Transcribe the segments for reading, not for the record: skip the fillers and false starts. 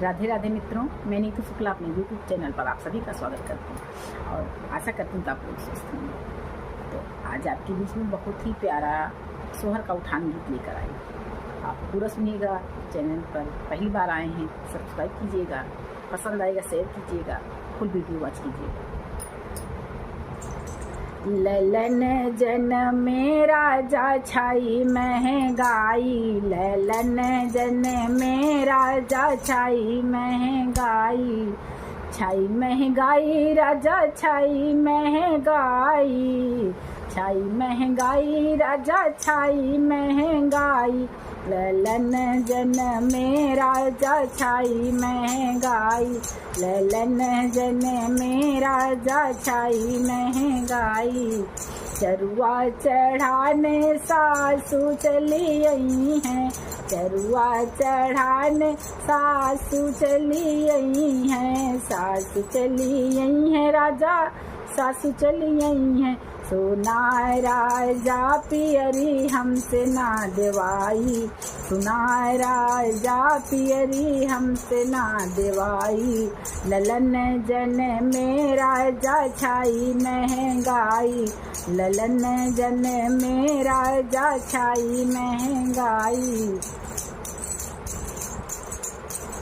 राधे राधे मित्रों, मैं नीतू शुक्ला अपने यूट्यूब चैनल पर आप सभी का स्वागत करती हूँ और आशा करती हूँ कि आप लोग स्वस्थ होंगे। तो आज आपके बीच में बहुत ही प्यारा सोहर का उठान गीत लेकर आई। आप पूरा सुनिएगा। चैनल पर पहली बार आए हैं, सब्सक्राइब कीजिएगा, पसंद आएगा शेयर कीजिएगा, फुल वीडियो वॉच कीजिएगा। ललन जनमे राजा छाई महंगाई, ललन जनमे राजा छाई महंगाई, छाई महंगाई राजा छाई महंगाई, छाई महंगाई राजा छाई महंगाई, ललन जनमे राजा छाई महंगाई, ललन जनमे राजा छाई महंगाई। चरुआ चढ़ाने सासू चली आई हैं, चरुआ चढ़ाने सासू चली आई हैं, सासू चली आई हैं राजा सासू चली आई हैं। सुनाए राजा पियरी हमसे ना देवाई, सुनाए राजा पियरी हमसे ना देवाई, ललन जनमे राजा छाई महंगाई, ललन जनमे राजा छाई महंगाई।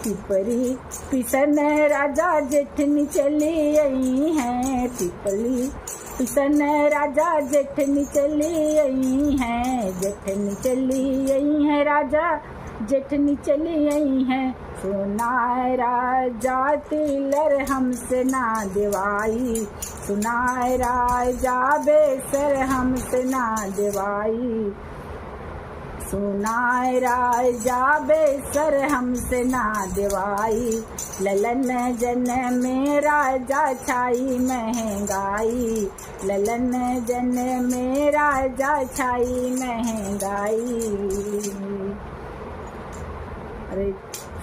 पिपरी पिसन राजा जेठनी चली आई हैं, पिपरी पिसन राजा जेठनी चली आई हैं, जेठनी चली आई हैं राजा जेठनी चली आई हैं। सुनाए राजा तिलर हमसे ना देवाई, सुनाए राजा बेसर हमसे ना देवाई, सुनाए राजा बेसर हमसे ना देवाई, ललन जनमे राजा छाई महंगाई, ललन जनमे राजा छाई महंगाई। अरे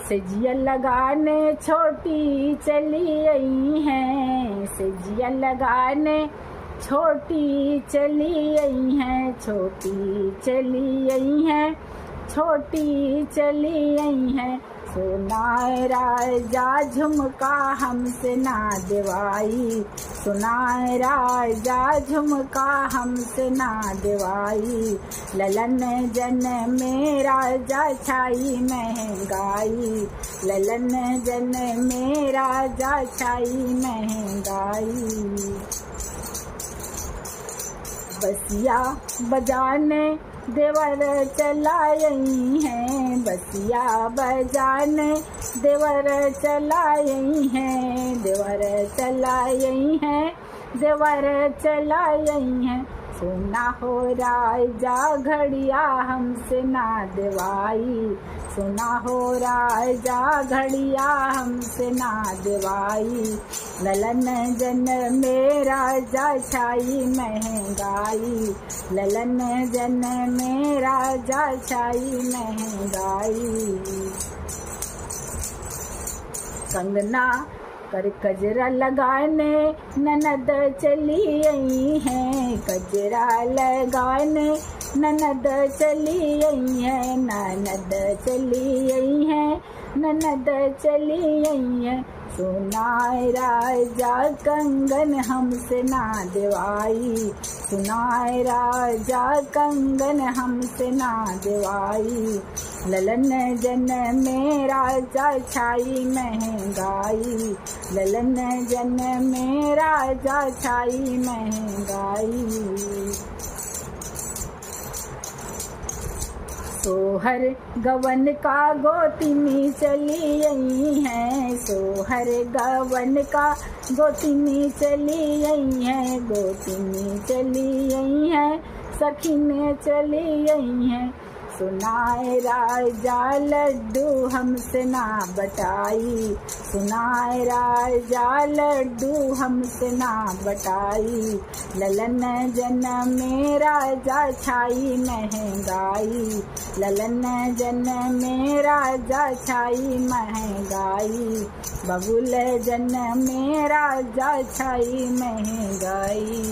सेजिया लगाने छोटी चली आई हैं, सेजिया लगाने छोटी चली आई हैं, छोटी चली आई हैं, छोटी चली आई हैं। सुनाए राजा झुमका हमसे ना देवाई, सुनाए राजा झुमका हमसे ना देवाई, ललन जनमे राजा छाई महंगाई, ललन जनमे राजा छाई महंगाई। बसिया बजाने देवर चलाई हैं, बसिया बजाने देवर चलाई हैं, देवर चलाई हैं, देवर चलाई हैं। सुना हो राजा घड़िया हमसे ना देवाई, सुना हो राजा घड़िया हमसे ना देवाई, ललन जनमे राजा छाई महंगाई, ललन जनमे राजा छाई महंगाई। कंगना कर कजरा लगाने ननद चली आई हैं, कजरा लगाने ननद चली आई हैं, ननद चली आई हैं, ननद चली आई हैं। सुनाए राजा कंगन हमसे ना देवाई, सुनाए राजा कंगन हमसे ना देवाई, ललन जनमे राजा छाई महंगाई, ललन जनमे राजा छाई महंगाई। सोहर गवन का गोतिनी चली आई हैं, सोहर गवन का गोतिनी चली आई हैं, गोतिनी चली आई हैं, सखीने चली आई हैं। सुनाए राजा लड्डू हमसे ना बटाई, सुनाए राजा लड्डू हमसे ना बटाई, ललन जनमे राजा छाई महंगाई, ललन जनमे राजा छाई महंगाई, बबुल जनमे राजा छाई महंगाई।